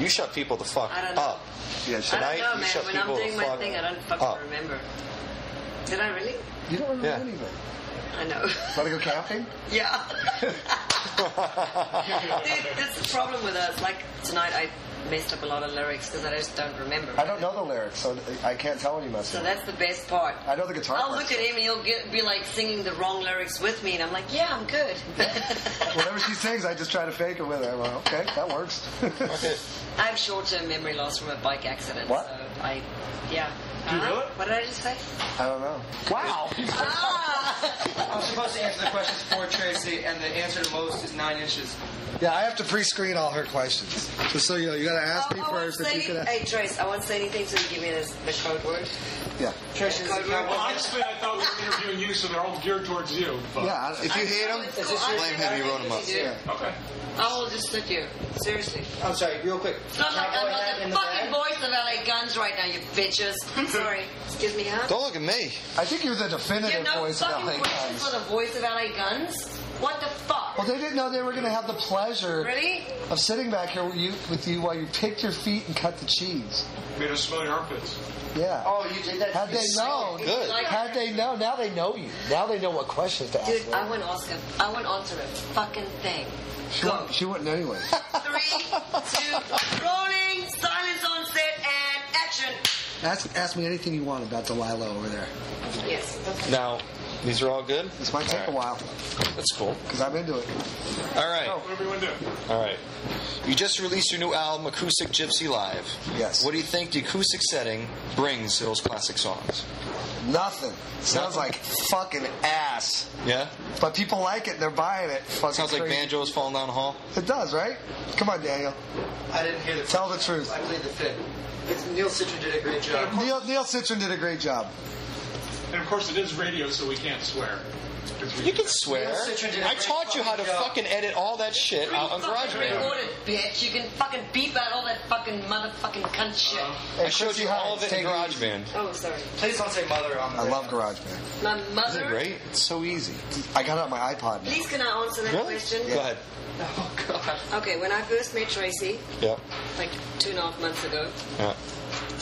You shut people the fuck I don't know. up. Yeah, I don't know, you man. shut When I'm people doing the my fuck thing, I don't up. fucking remember. Did I really? You don't remember anything. I know. Want to go camping? Yeah. Dude, that's the problem with us. Like, tonight I messed up a lot of lyrics because I just don't remember. I don't know the lyrics, so I can't tell when you mess So up. that's the best part. I know the guitar I'll parts. look at him and he'll be like singing the wrong lyrics with me, and I'm like, yeah, I'm good. Whenever she sings, I just try to fake it with her. I'm like, okay, that works. Okay. I have short-term memory loss from a bike accident. What? So yeah. Do you really? What did I just say? I don't know. Wow. Ah! I'm supposed to answer the questions for Tracii, and the answer to most is 9 inches. Yeah, I have to pre-screen all her questions. Just so you know, you got to ask me I won't first. If say you can hey, Trace, I won't say anything so you give me the code word. Yeah. Tracii's Code the word. Well, honestly, I thought we were interviewing you, so they're all geared towards you. But. Yeah. If you hate him, It's cool. blame him. You wrote him up. Yeah. Okay. I will just sit here. Seriously. I'm sorry, real quick. It's not like I'm not the fucking voice of LA Guns right now, you bitches. I'm sorry. Excuse me, huh? Don't look at me. I think you're the You definitive have no voice of fucking LA questions Guns. for the voice of LA Guns? What the fuck? Well, they didn't know they were going to have the pleasure Really? of sitting back here with you while you picked your feet and cut the cheese. Made us smell your armpits. Yeah. Oh, you did that? Had they known, Good. had they known, now they know you. Now they know what questions to ask. Dude, I wouldn't ask him. I wouldn't answer a fucking thing. Go. She wouldn't anyway. 3, 2, rolling, silence on set, and action. Ask me anything you want about Delilah over there. Yes. Now, these are all good? This might take a while That's cool. because I'm into it. All right. Whatever you want to do. All right. You just released your new album, Acoustic Gypsy Live. Yes. What do you think the acoustic setting brings to those classic songs? Nothing. Sounds like fucking ass. Yeah? But people like it and they're buying it. Fucking Sounds like crazy. banjos falling down the hall. It does, right? Come on, Daniel. I didn't hear the Tell the truth. I played the fifth. Neil Citron did a great job. Neil Citron did a great job. And of course, it is radio, so we can't swear. You can swear. I taught you how to fucking edit all that shit out on Fucking GarageBand. recorded, bitch. You can fucking beep out all that fucking motherfucking cunt shit. I showed you all of it in Take easy. GarageBand. Oh, sorry. Please don't say mother on the I love GarageBand. My Isn't it mother. great? It's so easy. I got it on my iPod now. Please, can I answer that Really? question? Go ahead. Oh, God. Okay, when I first met Tracii, Yeah. like 2.5 months ago, Yeah.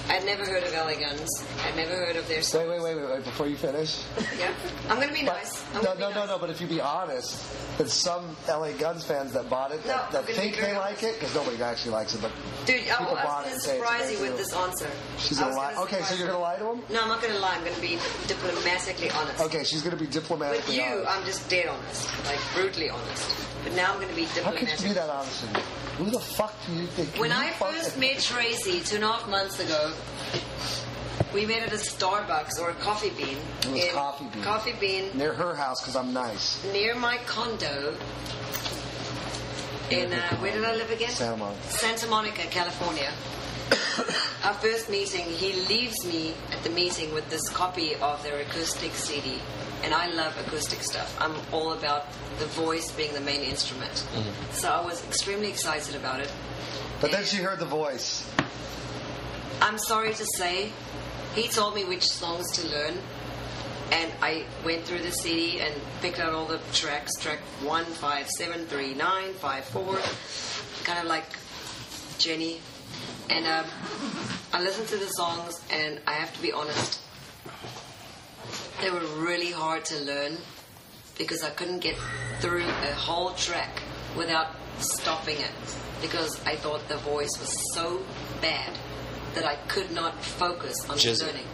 I'd never heard of LA Guns. I'd never heard of their songs. Wait, before you finish. Yeah. I'm going to be nice. I'm gonna be nice. No, but if you be honest, there's some LA Guns fans that bought it No, that I'm gonna think be very they like it, because nobody actually likes it, but Dude, I people was bought it going to and say it's surprise you amazing. with this answer. she's I going to was lie. Okay, so surprise you're going to lie to him? No, I'm not going to lie. I'm going to be diplomatically honest. Okay, she's going to be With diplomatically you, honest. I'm just dead honest. Like, brutally honest. But now I'm going to be How could diplomatic. you be that honest with me? Who the fuck do you think? When you I first met Tracii 2.5 months ago, we met at a Starbucks or a Coffee Bean. It was Coffee Bean. Coffee Bean Near her house, because I'm nice. near my condo in, where did I live again? Santa Monica. Santa Monica, California. Our first meeting, he leaves me at the meeting with this copy of their acoustic CD. And I love acoustic stuff. I'm all about the voice being the main instrument. Mm-hmm. So I was extremely excited about it. But then she heard the voice. I'm sorry to say, he told me which songs to learn. And I went through the CD and picked out all the tracks. Track 1, 5, 7, 3, 9, 5, 4. Kind of like Jenny. And I listened to the songs, and I have to be honest, they were really hard to learn because I couldn't get through a whole track without stopping it because I thought the voice was so bad that I could not focus on Jizzy. learning.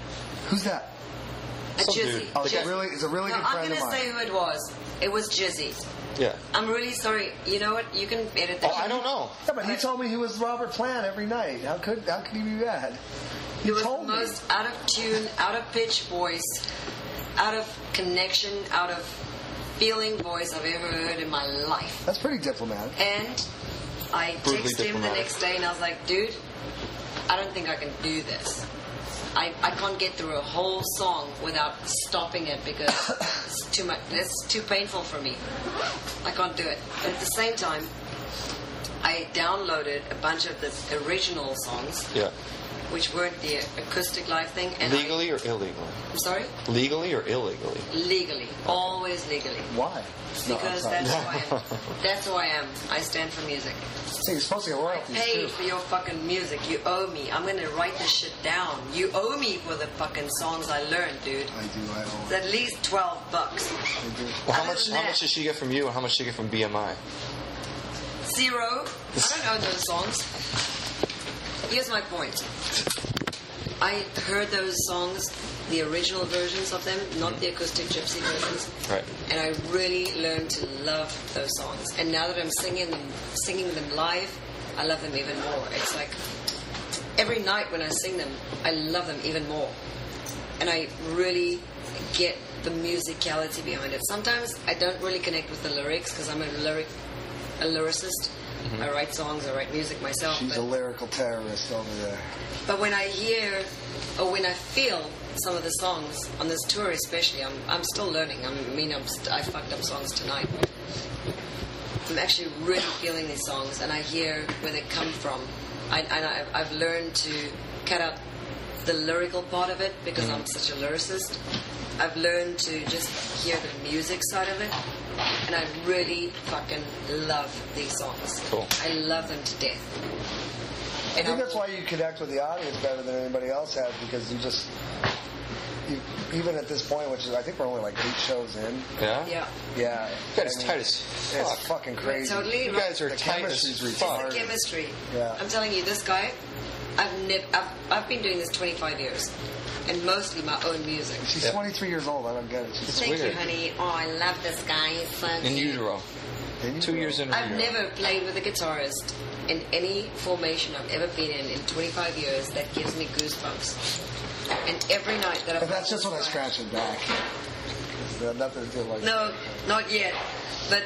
Who's that? A Some Jizzy. dude. Oh, it's a really No, good I'm friend going of to mine. say who it was. It was Jizzy. Yeah. I'm really sorry. You know what? You can edit that. Oh, I don't know. Yeah, but he told me he was Robert Plant every night. How could he be bad? He It was the told me. most out of tune, out of pitch voice, out of connection, out of feeling voice I've ever heard in my life. That's pretty diplomatic. And I Brutally texted him the diplomatic. next day and I was like, dude, I don't think I can do this. I can't get through a whole song without stopping it because it's too much. It's too painful for me. I can't do it. But at the same time, I downloaded a bunch of the original songs, Yeah. which weren't the acoustic live thing. And Legally or illegally? I'm sorry? Legally or illegally? Legally. Always legally. Why? Because that's who I am. That's who I am. I stand for music. See, you're supposed to get royalties Pay too. for your fucking music. You owe me. I'm gonna write this shit down. You owe me for the fucking songs I learned, dude. I do. I It's owe. at least $12. Well, how Other much? than How that- much does she get from you, and how much does she get from BMI? 0. I don't own those songs. Here's my point. I heard those songs, the original versions of them, not the acoustic gypsy versions, Right. and I really learned to love those songs. And now that I'm singing them live, I love them even more. It's like every night when I sing them, I love them even more, and I really get the musicality behind it. Sometimes I don't really connect with the lyrics because I'm a lyricist. I write songs, I write music myself. She's a lyrical terrorist over there. But when I hear or when I feel some of the songs on this tour, especially, I'm still learning. I fucked up songs tonight. I'm actually really feeling these songs, and I hear where they come from. I've learned to cut out the lyrical part of it because I'm such a lyricist. I've learned to just hear the music side of it, and I really fucking love these songs. Cool. I love them to death. I think that's why you connect with the audience better than anybody else has, because you even at this point, which is I think we're only like 8 shows in. Yeah. Yeah. Yeah. You guys are tight as fuck. It's fucking crazy. Totally. You guys are The tight as chemistry's fuck. retarded. The chemistry. Yeah. I'm telling you, this guy, I've been doing this 25 years, and mostly my own music. She's Yeah. 23 years old. I don't get it. She's Thank weird. you, honey. Oh, I love this guy. He's so In cute. utero. 2 years in I've utero. never played with a guitarist in any formation I've ever been in 25 years that gives me goosebumps. And every night that I've But that's just when I scratch it back. There's nothing to do like No, not yet. But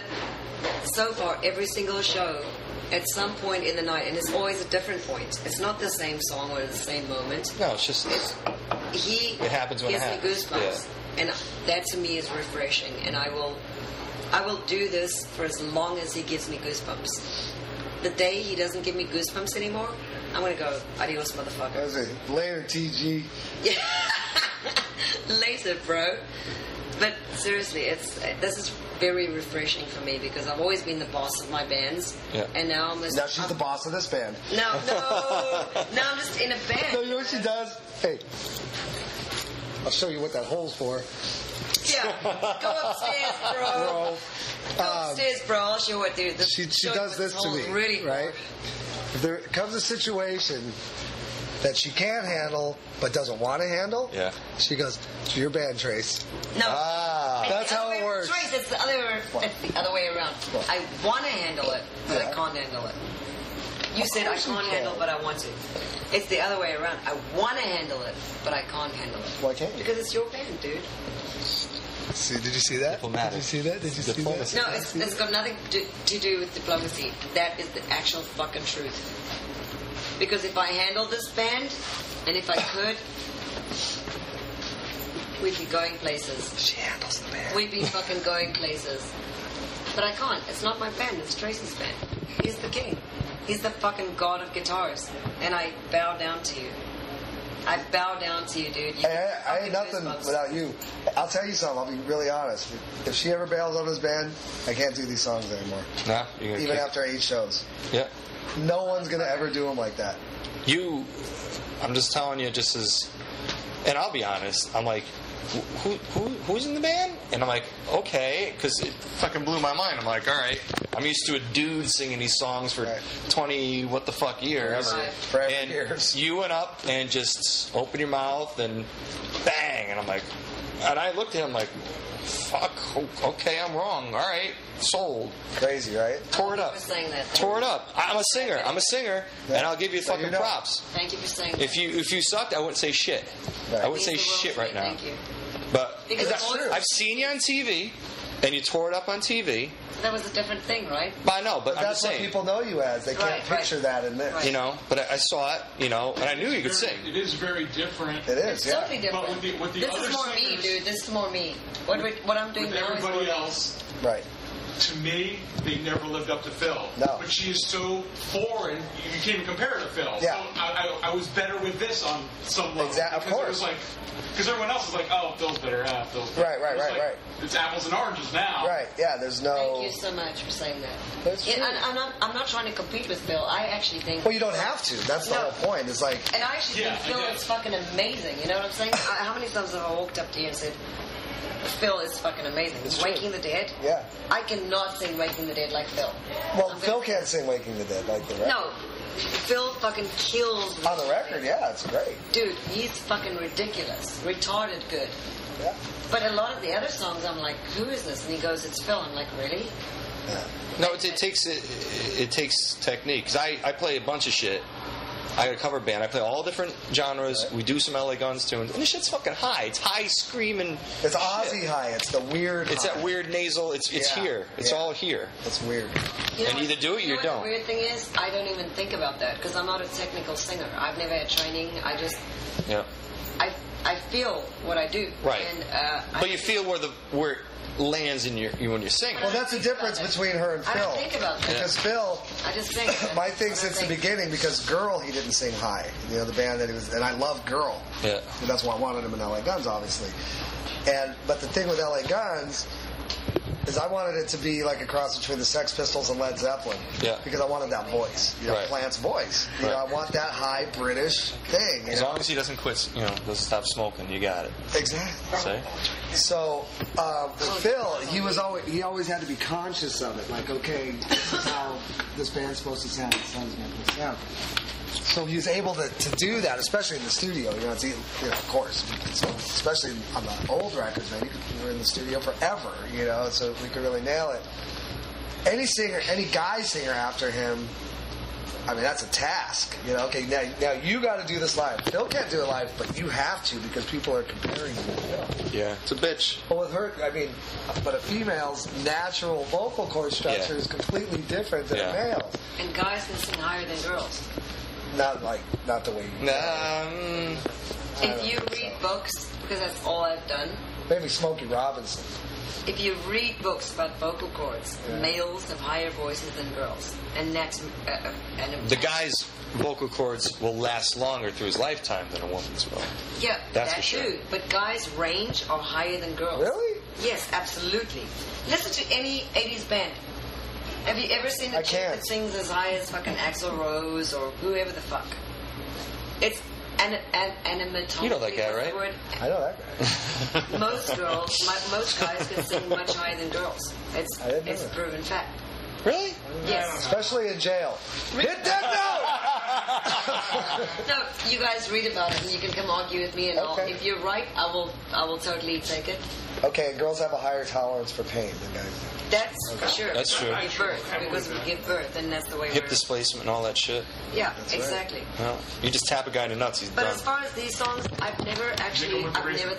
so far, every single show, at some point in the night, and it's always a different point. It's not the same song or the same moment. No, it's just. It happens when it gives me happens. goosebumps, and that to me is refreshing. And I will do this for as long as he gives me goosebumps. The day he doesn't give me goosebumps anymore, I'm gonna go adios, motherfucker. That's it. Later, TG. Yeah. Later, bro. But seriously, this is very refreshing for me because I've always been the boss of my bands, Yeah. and now Now she's the boss of this band. No, now I'm just in a band. No, you know what she does? Hey, I'll show you what that hole's for. Yeah, go upstairs, bro. Go upstairs, bro. I'll show what, dude. She does this to me, really right? If there comes a situation that she can't handle but doesn't want to handle, Yeah. she goes, "It's your band, Trace." No. Ah. It's That's the how other it way- works. Trace, it's the other way around. What? I want to handle it, but I Yeah. can't handle it. You said I course you can't can. handle, but I want to. It's the other way around. I want to handle it, but I can't handle it. Why can't you? Because it's your band, dude. See, did you see that? Diplomatic. Did you see that? Did you see Diplomacy. that? No, it's got nothing to do with diplomacy. That is the actual fucking truth. Because if I handled this band, and if I could, we'd be going places. She handles the band. We'd be fucking going places. But I can't. It's not my band. It's Tracy's band. He's the king. He's the fucking god of guitars. And I bow down to you. I bow down to you, dude. You Hey, I ain't fucking nothing goosebumps. without you. I'll tell you something. I'll be really honest. If she ever bails on this band, I can't do these songs anymore. Nah, you're gonna Even kick- after 8 shows. Yeah. No one's going to ever do them like that. I'm just telling you, just as, and I'll be honest, I'm like, who's in the band? And I'm like, okay, because it fucking blew my mind. I'm like, all right, I'm used to a dude singing these songs for Right. 20 what the fuck years, Forever and years. you went up and just opened your mouth and bang, and I'm like, and I looked at him like, fuck, okay, I'm wrong, all right, sold. Crazy, right? Tore it Thank up. you for saying that. Tore it up. I'm a singer, and I'll give you So fucking you know. props. Thank you for saying that. If you sucked, I wouldn't say shit. Right. I wouldn't say Means the world shit to me. right now. Thank you. But Because that's it's true. I've seen you on TV, and you tore it up on TV. That was a different thing, right? But I know, but I'm That's just what saying, people know you as. They can't Right, picture right. that in this. Right. you know. But I saw it, you know, and I knew you could sing. It is very different. It is, It's yeah. totally different. But with the this other is more me, singers- dude. This is more me. What I'm doing With now is more everybody me. else, Right. to me, they never lived up to Phil. No. But she is so foreign, you can't even compare her to Phil. Yeah. So I was better with this on some level. Exactly. Of course. It was like, because everyone else is like, oh, Phil's better. Phil's better. Right. It's apples and oranges now. Right. Yeah. There's no. Thank you so much for saying that. That's true. And I'm not trying to compete with Phil. I actually think. Well, you don't have to. That's the whole point. It's like. And I actually think Phil is fucking amazing. You know what I'm saying? How many times have I walked up to you and said, Phil is fucking amazing. It's Waking true. the Dead? Yeah. I cannot sing Waking the Dead like Phil. Well, Phil can't sing Waking the Dead like the record. No. Phil fucking kills. On the record, yeah, it's great. Dude, he's fucking ridiculous. Retarded good. Yeah. But a lot of the other songs, I'm like, who is this? And he goes, it's Phil. I'm like, really? Yeah. No, it takes technique. Because I play a bunch of shit. I got a cover band. I play all different genres. Right. We do some LA Guns tunes. And this shit's fucking high. It's high screaming. It's Aussie high. It's the weird It's high. that weird nasal. It's here. It's all here. It's weird. You know and either do it or you don't. The weird thing is, I don't even think about that because I'm not a technical singer. I've never had training. I just... Yeah. I feel what I do. Right. And, but you feel where it lands in when you're singing. Well, that's the difference between her and Phil. I don't think about that. Because Phil, I just sing. my thing since the beginning, because Girl, he didn't sing high. You know, the band that he was, and I love Girl. Yeah. And that's why I wanted him in LA Guns, obviously. But the thing with LA Guns is I wanted it to be like a cross between the Sex Pistols and Led Zeppelin. Yeah. Because I wanted that voice. You know, Right. Plant's voice. You know, I want that high British thing. As long as he doesn't quit, doesn't stop smoking, you got it. Exactly. See? So, Phil, he always had to be conscious of it. Like, okay, this is how this band's supposed to sound. This sounds supposed to sound. So he was able to do that, especially in the studio. You know, of course, so especially on the old records, man. You were in the studio forever. You know, so we could really nail it. Any singer, any guy singer after him, I mean, that's a task. You know, okay, now you got to do this live. Phil can't do it live, but you have to because people are comparing you to Phil. Yeah, it's a bitch. But with her, I mean, but a female's natural vocal cord structure is completely different than a male's. And guys can sing higher than girls. Not the way you. If you read books, because that's all I've done. Maybe Smokey Robinson. If you read books about vocal cords, males have higher voices than girls, and that's the guy's vocal cords will last longer through his lifetime than a woman's will. Yeah, that's that for sure. too. But guys' range are higher than girls. Really? Yes, absolutely. Listen to any 80s band. Have you ever seen a chick that sings as high as fucking Axl Rose or whoever the fuck? It's animatonically. You know that guy, right? Word. I know that guy. Most guys can sing much higher than girls. It's a proven fact. Really? Yes. Especially in jail. Hit that note! No, you guys read about it and you can come argue with me and if you're right, I will totally take it. Okay, girls have a higher tolerance for pain than guys do. That's for sure. That's true. We give birth, because we give birth, and that's the way Hip displacement and all that shit. Yeah, That's exactly. Well, you just tap a guy in the nuts, he's But done. as far as these songs, I've never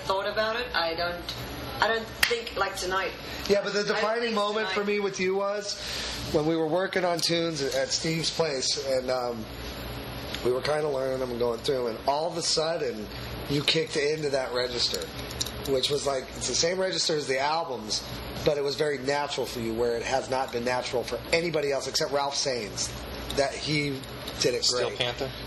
thought about it. I don't think like tonight. Yeah, but the defining moment for me with you was when we were working on tunes at Steve's place, and we were kind of learning them and going through, and all of a sudden you kicked into that register, which was like, it's the same register as the albums, but it was very natural for you, where it has not been natural for anybody else except Ralph Saenz. That he did it great.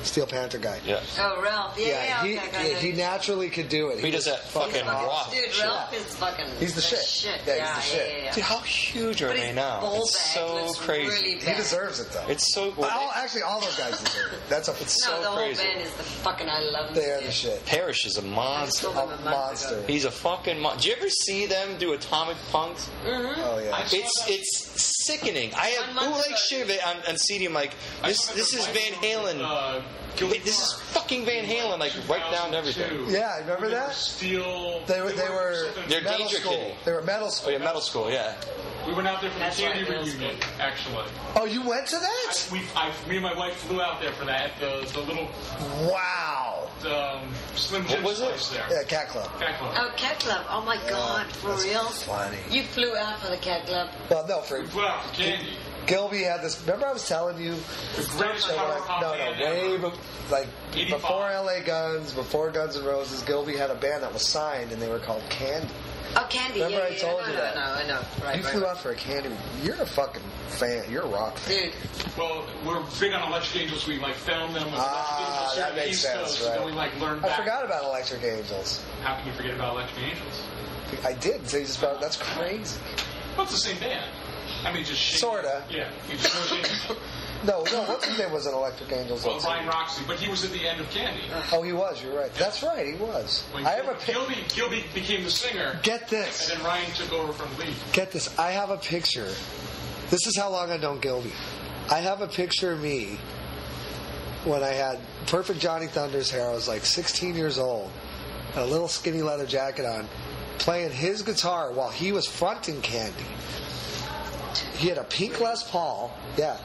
Steel Panther guy. Yeah. Oh, Ralph. He naturally could do it. He does that fucking rock. Dude, Ralph is fucking. He's the shit. Yeah, he's the shit. Yeah. Dude, how huge are they now? It's so crazy. Really He deserves it though. It's so good. Actually, all those guys deserve it. That's it's No, so the whole crazy. band is the fucking. I love them. They are the shit. Parrish is a monster. A monster. He's a fucking monster. Do you ever see them do Atomic Punks? Mm-hmm. Oh yeah. It's sickening. I have bootleg shit of it on CD. I'm like, this is Van Halen. This is fucking Van Halen, like right down to everything. Yeah, remember that? They're They're metal Danger school. Kitty. They were metal Oh school. yeah, Metal School. Yeah. We went out there for the That's candy right, reunion, actually. Oh, you went to that? Me and my wife flew out there for that. The little Wow. Slim Jim's was it? place there. Yeah, Cat Club. Cat Club. Oh, Cat Club. Oh my God, for That's real? funny. You flew out for the Cat Club. Well, no, for We flew out for candy. Gilby had this. Remember, I was telling you. The greatest cover pop band way ever. like 85. before LA Guns, before Guns N' Roses. Gilby had a band that was signed, and they were called Candy. Oh, Candy. Remember yeah, I told yeah, you that? I know. Right, You right, flew right. out for a Candy. You're a fucking fan. You're a rock fan. Dude, Well, we're big on Electric Angels. We like found them with Electric Angels here That on the makes East sense, Coast. right. And then we like learned I back. forgot about Electric Angels. How can you forget about Electric Angels? I did until you just brought. That's crazy. Well, it's the same band. I mean, just shake. Sorta. Yeah. You just shake. No. What's his name was in Electric Angels? Well, Ryan Roxy, but he was at the end of Candy. Oh, he was. You're right. That's right. He was. When I have a Gilby became the singer, Get this. and then Ryan took over from the lead. Get this. I have a picture. This is how long I've known Gilby. I have a picture of me when I had perfect Johnny Thunders hair. I was like 16 years old, had a little skinny leather jacket on, playing his guitar while he was fronting Candy. He had a pink Les Paul. Yeah.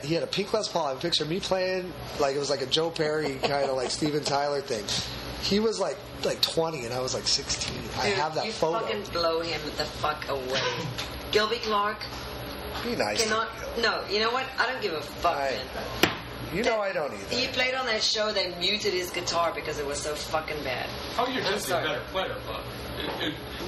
He had a pink Les Paul. I have a picture of me playing like it was like a Joe Perry kind of like Steven Tyler thing. He was like 20 and I was like 16. I dude, have that you photo. fucking blow him the fuck away. Gilby Clark Be nice. cannot. No, you know what? I don't give a fuck, Right. man. You know I don't either. He played on that show. They muted his guitar because it was so fucking bad. Oh, you're I'm just a sorry. better player, but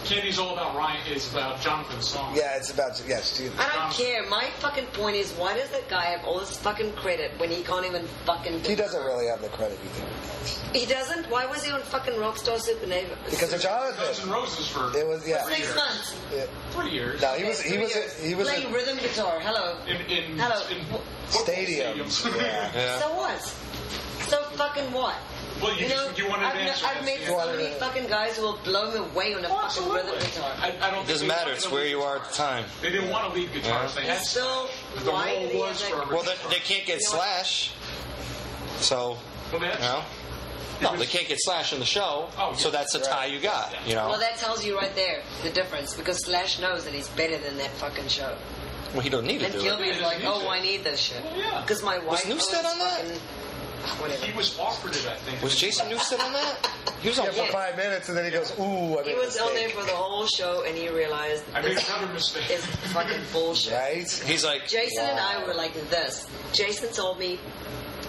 Candy's all about Ryan. It's about Jonathan's song. Yeah, it's about Steve. I don't care. My fucking point is, why does that guy have all this fucking credit when he can't even fucking do He it? doesn't really have the credit either. He doesn't? Why was he on fucking Rockstar Supernova? Because of Guns Jonathan. N' Roses for It was 6 months. 3 years. No, Okay, 3 years. he was playing rhythm guitar. Hello. In Hello. football stadiums. Yeah. Yeah. So what? So fucking what? Well, you wanted to answer I've that, met yeah. so many fucking guys who will blow me away on a Oh, fucking rhythm absolutely. guitar. I don't It doesn't matter. It's where you are at the time. They didn't want to lead guitars. Yeah. They had He's still. the Why role did he was have that? for Well, they can't get Slash. So, Well, you know. No, they can't get Slash in the show. Oh, yeah. So that's the tie you got. You know. Well, that tells you right there the difference because Slash knows that he's better than that fucking show. Well, he don't need to And do it. Gilby's Yeah, like, he needs oh, it. I need this shit. Well, yeah. Because my wife. Newsted owns on that? fucking- Whatever. He was offered it, I think. Was Jason Newsted on that? He was on. Yeah, for Yeah. 5 minutes, and then he goes, "Ooh, I made He a was on there mistake." for the whole show, and he realized I made this another mistake. is fucking bullshit. Right? He's like, Jason and I Wow. were like this. Jason told me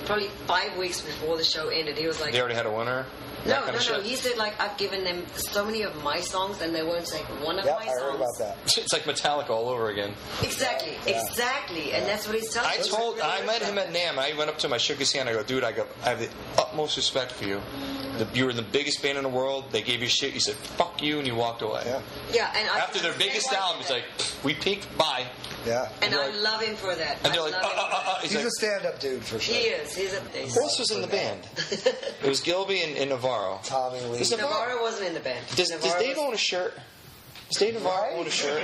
probably 5 weeks before the show ended. He was like, they already had a winner. no, That kind no, of no. shit. He said like I've given them so many of my songs, and they won't take one of Yep, my I songs. heard about that. It's like Metallica all over again. Exactly, exactly, and that's what he's telling I me. I met him at NAMM. I went up to him, I shook his hand. I go, dude, I have the utmost respect for you. You were the biggest band in the world. They gave you shit. You said, fuck you, and you walked away. Yeah, Yeah, and After their biggest album, he's like, we peaked, bye. yeah. and you're I like- love him for that. And I they're like, love him for that. He's He's like, a stand-up dude for sure. He is. He's a. who else was in the band? It was Gilby and Navarro. Tommy Lee. Is Navarro wasn't in the band. Does Navarro Dave was- own a shirt? Does Dave Navarro own a shirt?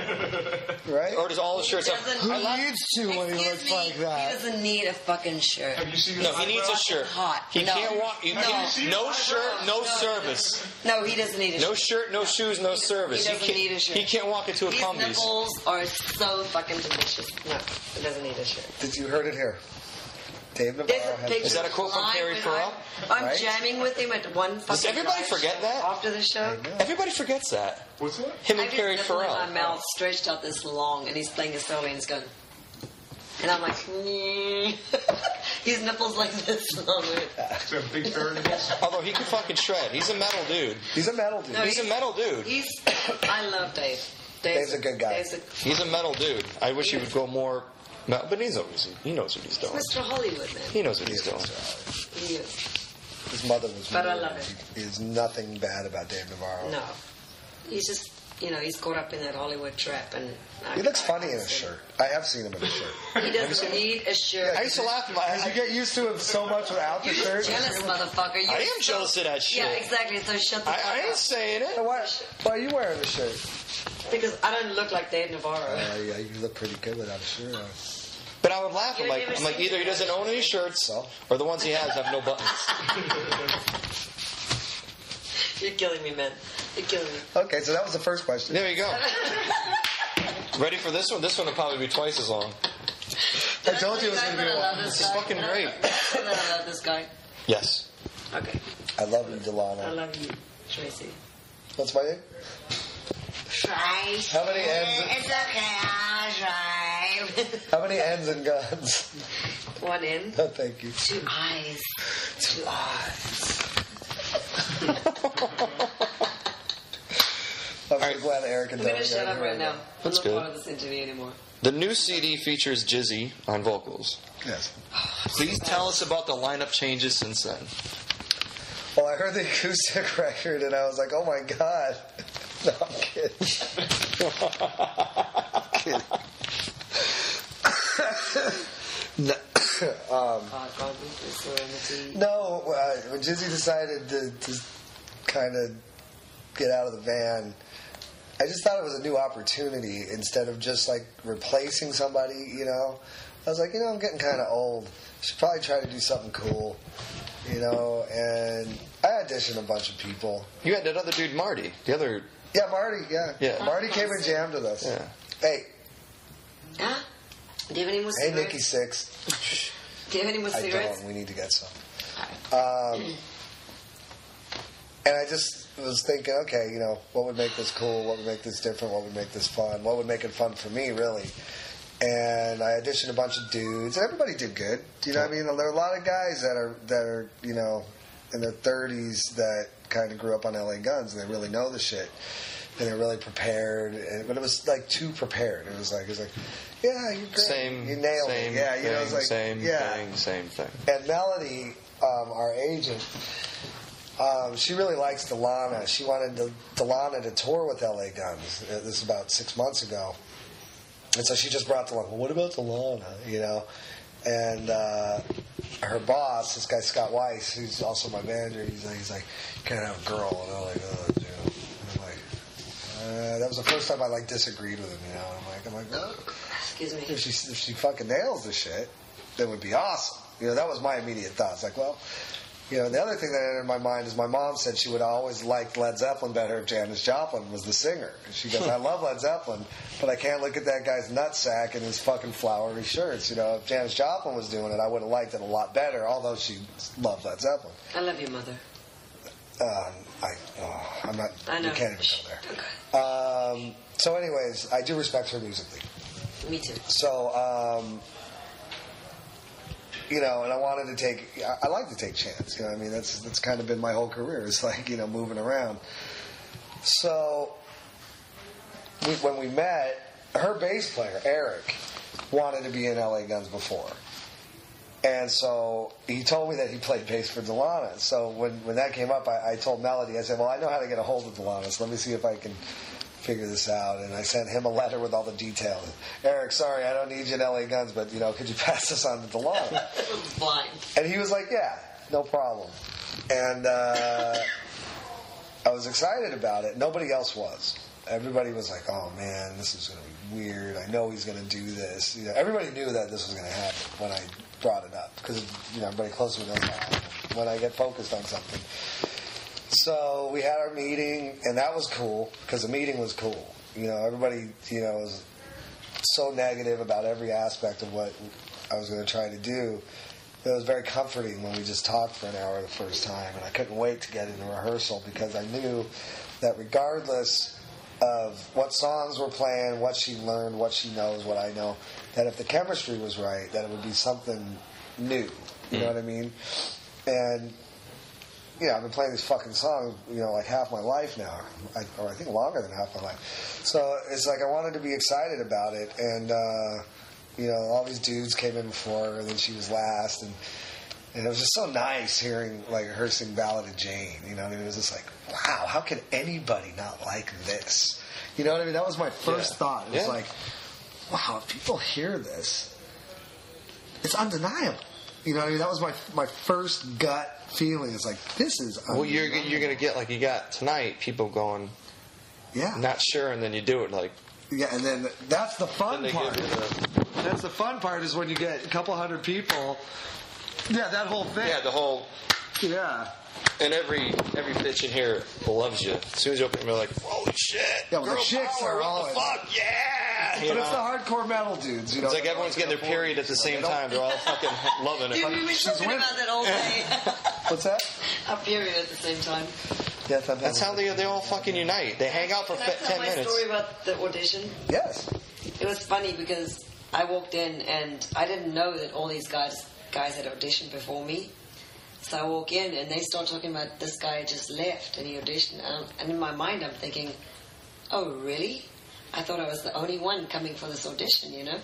Right? Or does all the shirts have... Doesn't- Who I love- needs to when he Excuse looks me, like that? He doesn't need a fucking shirt. Have you seen No, his he needs a eyebrows? shirt. Hot. He No. can't walk... No shirt, no service. No, he doesn't need a No shirt. shirt, no shoes, no service. He doesn't can't, need a shirt. He can't walk into a His Cumbies. nipples are so fucking delicious. No, he doesn't need a shirt. Did you heard it here? Dave There's Navarro a had picture. Is that a quote from live Terry when Farrell? I'm Right? jamming with him at one fucking everybody live forget show that? after the show? Everybody forgets that. What's that? Him I and have Terry his nipple in Farrell. my mouth stretched out this long, and he's playing a solo, and he's going, and I'm like, his nipples like this long. Is that big variables? Although he can fucking shred. He's a metal dude. He's a metal dude. No, He's a metal dude. He's. I love Dave. Dave's a good guy. Dave's a, He's a metal dude. I wish he would go more... No, but he knows what he's doing. Mr. Hollywood, man. He knows what he's doing. He is. His mother was. But I really- love him. There's nothing bad about Dave Navarro. No. He's just, he's caught up in that Hollywood trap. And He looks funny in a shirt. I have seen him in a shirt. He doesn't need a shirt. I used to laugh at As you my... get used to him so much without the You're shirt. jealous, motherfucker. You're I am jealous of that shit. Yeah, exactly. So shut the fuck I ain't up. saying it. Why are you wearing a shirt? Because I don't look like Dave Navarro. Yeah, you look pretty good without a shirt on. But I would laugh. You've never I'm like, seen either he doesn't own any shirts, So? or the ones he has have no buttons. You're killing me, man. You're killing me. Okay, so that was the first question. There you go. Ready for this one? This one will probably be twice as long. I told you it was going to be I love one. this This is guy. fucking great. I love this guy. Yes. Okay. I love you, I Dilana. love you, Tracy. What's my name? Tracy. How many ends? It's okay, I'll drive. How many ends and guns? One in. Oh, thank you. 2 eyes. 2 eyes. I'm All right, glad Eric and I'm going Doug to shut are up here. right now. That's I'm good. not part of this interview anymore. The new CD features Jizzy on vocals. Yes. Please tell us about the lineup changes since then. Well, I heard the acoustic record and I was like, oh my god. No, I'm kidding. No, when Jizzy decided to kind of get out of the band, I just thought it was a new opportunity instead of just like replacing somebody, you know. I was like, you know, I'm getting kind of old. Should probably try to do something cool, you know. And I auditioned a bunch of people. You had that other dude, Marty. The other... Yeah, Marty, Yeah. Marty came and jammed with us. Yeah. Hey. Huh? Do you have any more Hey, cigarettes? Nikki Six. Do you have any more I cigarettes? don't. We need to get some. Alright. And I just was thinking, okay, you know, what would make this cool? What would make this different? What would make this fun? What would make it fun for me, really? And I auditioned a bunch of dudes, and everybody did good. You know what I mean? There are a lot of guys that are you know, in their 30s that kind of grew up on LA Guns, and they really know the shit, and they're really prepared. But it was like too prepared. It was like, yeah, you're great. You nailed it. Yeah, you know, it was like same thing. And Melody, our agent, she really likes Dilana. She wanted Dilana to tour with LA Guns. This is about 6 months ago. And so she just brought Dilana. Well, what about Dilana? You know? And her boss, this guy Scott Weiss, who's also my manager, he's like, you can't have a girl. And I'm like, oh, dude. And I'm like, that was the first time I like disagreed with him, you know? I'm like, well, Excuse me. if she fucking nails this shit, that would be awesome. You know, that was my immediate thought. It's like, well, you know, the other thing that entered my mind is my mom said she would always like Led Zeppelin better if Janis Joplin was the singer. She goes, I love Led Zeppelin, but I can't look at that guy's nutsack and his fucking flowery shirts. You know, if Janis Joplin was doing it, I would have liked it a lot better, although she loved Led Zeppelin. I love you, Mother. I'm not, I know. you can't even go there. Okay. So anyways, I do respect her musically. Me too. So, you know, and I wanted to I like to take chance, you know what I mean? That's kind of been my whole career. It's like, you know, moving around. So, when we met, her bass player, Eric, wanted to be in LA Guns before. And so he told me that he played bass for Dilana. So when that came up, I told Melody, I said, well, I know how to get a hold of Dilana, so let me see if I can figure this out. And I sent him a letter with all the details. Eric, sorry, I don't need you in LA Guns, but, you know, could you pass this on to Dilana? Fine. And he was like, yeah, no problem. And I was excited about it. Nobody else was. Everybody was like, oh, man, this is going to be weird. I know he's going to do this. You know, everybody knew that this was going to happen when I brought it up. Because, you know, everybody close to me knows that when I get focused on something. So we had our meeting, and that was cool, because the meeting was cool. You know, everybody, you know, was so negative about every aspect of what I was going to try to do. It was very comforting when we just talked for an hour the first time, and I couldn't wait to get into rehearsal, because I knew that regardless of what songs we're playing, what she learned, what she knows, what I know, that if the chemistry was right, that it would be something new. You know what I mean? And you know, I've been playing these fucking songs, you know, like half my life now, or I think longer than half my life. So it's like I wanted to be excited about it, and you know, all these dudes came in before her, and then she was last, and it was just so nice hearing like her sing "Ballad of Jane." You know what I mean? It was just like, wow, how could anybody not like this? You know what I mean? That was my first thought. It was like, wow, if people hear this, it's undeniable. You know what I mean? That was my first gut feeling. It's like, this is undeniable. Well, you're going to get, like you got tonight, people going, not sure, and then you do it like... Yeah, and then that's the fun part. That's the fun part is when you get a couple hundred people. Yeah, that whole thing. Yeah, the whole... Yeah. And every bitch in here loves you. As soon as you open it, they're like, holy shit. Yeah, well, the chicks power, are what always... the fuck, yeah! But it's the hardcore metal dudes, you know. It's like everyone's getting their period at the same time. They're all fucking loving it. Dude, we've been talking about that all day. What's that? A period at the same time. Yeah, that's how they all fucking unite. They hang out for 10 minutes. Can I tell my story about the audition? Yes. It was funny because I walked in and I didn't know that all these guys had auditioned before me. So I walk in and they start talking about this guy just left and he auditioned. And in my mind I'm thinking, oh, really? I thought I was the only one coming for this audition, you know?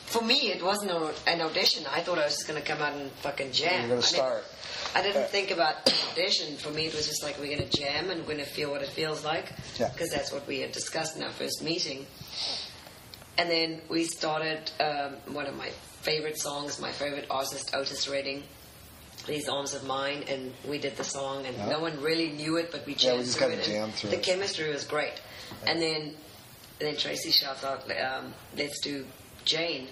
For me, it wasn't an audition. I thought I was just going to come out and fucking jam. You're going to start. I didn't think about an audition. For me, it was just like, we're going to jam and we're going to feel what it feels like. Because that's what we had discussed in our first meeting. And then we started one of my favorite songs, my favorite artist, Otis Redding, These Arms of Mine, and we did the song, and no one really knew it, but we jammed through it. The chemistry was great. And then Tracii shouts out, let's do Jane.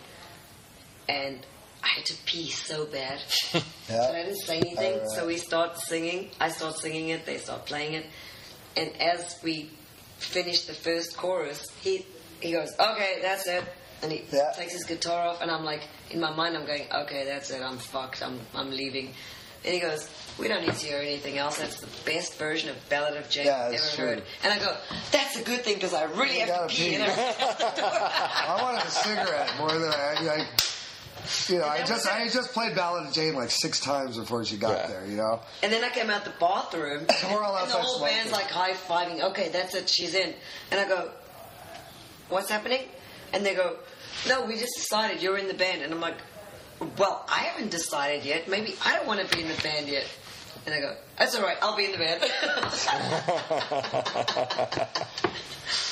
And I had to pee so bad. But I didn't say anything, so we start singing. I start singing it, they start playing it. And as we finished the first chorus, he goes, okay, that's it. And he takes his guitar off, and I'm like, in my mind, I'm going, okay, that's it, I'm fucked, I'm leaving. And he goes, we don't need to hear anything else. That's the best version of Ballad of Jane I've ever heard. And I go, that's a good thing, because I really have to pee. I wanted a cigarette more than I just played Ballad of Jane like 6 times before she got there, you know? And then I came out the bathroom, and we're all the whole band's like high-fiving. Okay, that's it, she's in. And I go, what's happening? And they go, no, we just decided you're in the band. And I'm like, well, I haven't decided yet. Maybe I don't want to be in the band yet. And I go, that's all right, I'll be in the band.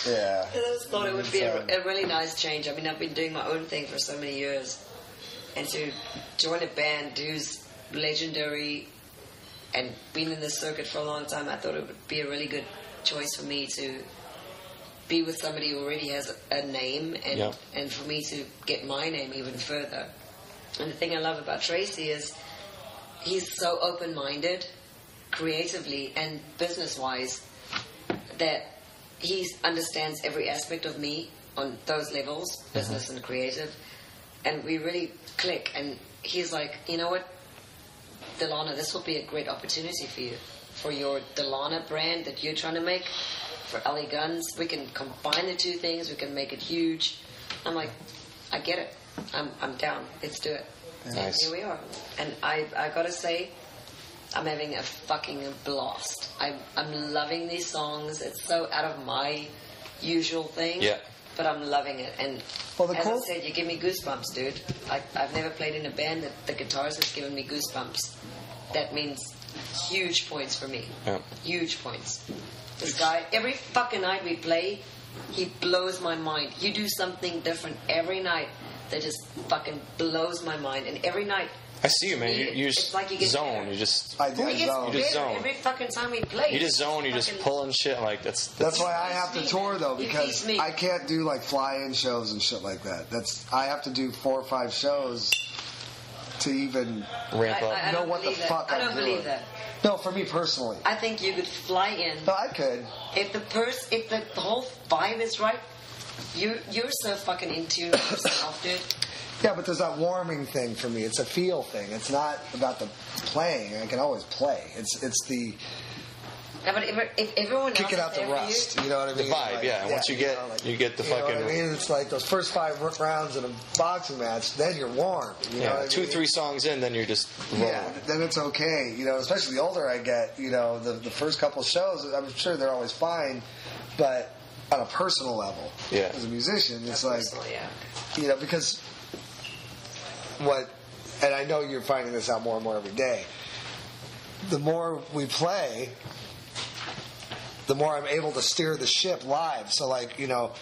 Yeah. I just thought it would be a really nice change. I mean, I've been doing my own thing for so many years. And to join a band who's legendary and been in the circuit for a long time, I thought it would be a really good choice for me to be with somebody who already has a name, and for me to get my name even further. And the thing I love about Tracii is he's so open-minded, creatively and business-wise, that he understands every aspect of me on those levels, business and creative, and we really click. And he's like, you know what, Dilana, this will be a great opportunity for you, for your Dilana brand that you're trying to make. For LA Guns, we can combine the two things. We can make it huge. I'm like, I get it. I'm down. Let's do it. Nice. And here we are. And I gotta say, I'm having a fucking blast. I'm loving these songs. It's so out of my usual thing. Yeah. But I'm loving it. And as I said, you give me goosebumps, dude. I've never played in a band that the guitars has given me goosebumps. That means huge points for me. Yeah. Huge points. This guy, every fucking night we play, he blows my mind. You do something different every night that just fucking blows my mind. And every night, I see you, man. You it's just like you get zone. better. You just. I do zone. You just zone. Every fucking time we play. You just zone. You're just pulling shit. Like that's why I have to tour though, because I can't do like fly-in shows and shit like that. I have to do 4 or 5 shows to even ramp up. I know what the fuck I'm doing. I don't believe that. No, for me personally. I think you could fly in. No, I could. If the whole vibe is right, you're so fucking in tune with yourself, dude. Yeah, but there's that warming thing for me. It's a feel thing. It's not about the playing. I can always play. It's the Yeah, but if everyone else kicking out is the there for rust. you, You know what I The mean? vibe, Like, yeah. Once you get you get the fucking. Know what I mean, it's like those first 5 rounds in a boxing match. Then you're warm. You know what I mean? 2-3 songs in, then you're just rolling. Yeah, then it's okay. You know, especially the older I get. You know, the first couple shows, I'm sure they're always fine, but on a personal level, as a musician, it's like, you know, because and I know you're finding this out more and more every day. The more we play, the more I'm able to steer the ship live. So, like, you know,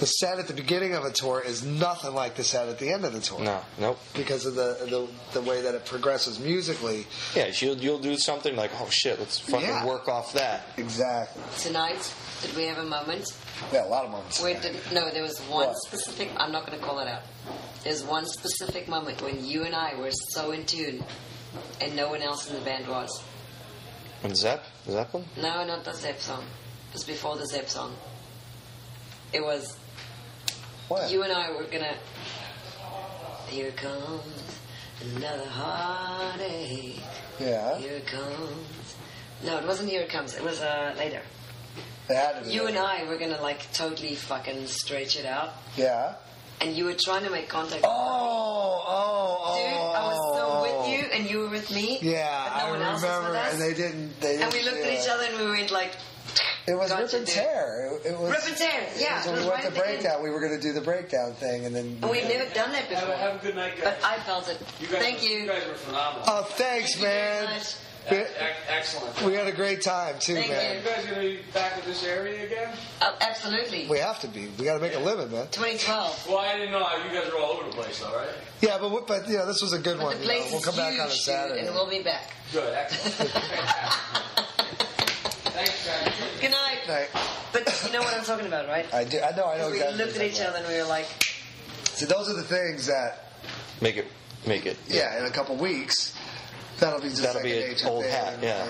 the set at the beginning of a tour is nothing like the set at the end of the tour. Nope. Because of the way that it progresses musically. Yeah, you'll do something like, oh shit, let's fucking work off that. Exactly. Tonight, did we have a moment? Yeah, a lot of moments. There was one specific. I'm not going to call it out. There's one specific moment when you and I were so in tune, and no one else in the band was. And Zeppelin? No, not the Zepp song. It was before the Zepp song. It was. What? You and I were gonna. Here comes another heartache. Yeah. Here it comes. No, it wasn't Here It Comes. It was later. You and I were gonna like totally fucking stretch it out. Yeah. And you were trying to make contact. Dude, I was so with you, and you were with me. Yeah, but no one else was with us. And they didn't. And we looked at each other, and we went like. It was got rip to and do. tear. It was Rip and tear, yeah. When it we was went right to at the end. breakdown, we were going to do the breakdown thing, and then. And we've never done that before. Have a good night, guys. But I felt it. Thank You you. guys were phenomenal. Oh, thanks, Thank you very man. much. Excellent. We had a great time too, Thank man. you. You guys gonna be back in this area again? Absolutely. We have to be. We got to make a living, man. 2012. Well, I didn't know. You guys are all over the place, though, right? Yeah, but this was a good But one. the place We'll is come back huge, on a Saturday. and we'll be back. Good. Excellent. Thanks, guys. Good night. Right. But you know what I'm talking about, right? I do. I know. We Exactly. looked at each other and we were like, See, those are the things that. Make it. Yeah, in a couple weeks, that'll be just like Be an an nature old thing, hat. Yeah.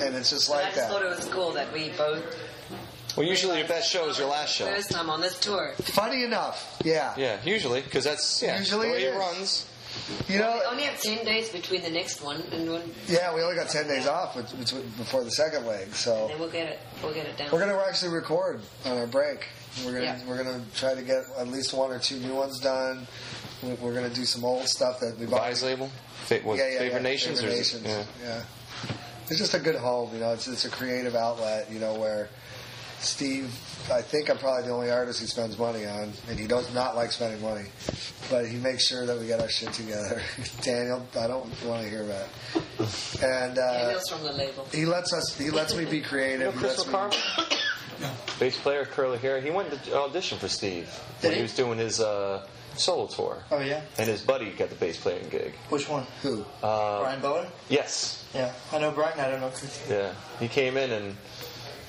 and it's just I like just that. thought it was cool that we both. Well, usually your best show is your last show. First time on this tour. Funny enough, yeah. Yeah, usually, because that's Usually the way it it is. runs. You know, We only have 10 days between the next one, and yeah, we only got 10 days off before the second leg, so then we'll get it. We'll get it down. we're gonna actually record on our break. We're Yeah. gonna try to get at least 1 or 2 new ones done. We're gonna do some old stuff that we've Vi's label? Favorite Nations? Favorite or Nations. Yeah. It's just a good home, It's a creative outlet, where Steve. I think I'm probably the only artist he spends money on, and he does not like spending money, but he makes sure that we get our shit together. Daniel, I don't want to hear that. And Daniel's from the label. he lets me be creative. He Chris lets me- McCarver? Bass player, curly hair. He went to audition for Steve Did when he? he was doing his solo tour. Oh, yeah? And his buddy got the bass playing gig. Which one? Who? Brian Bowen? Yes. Yeah. I know Brian. I don't know Chris. Yeah. He came in and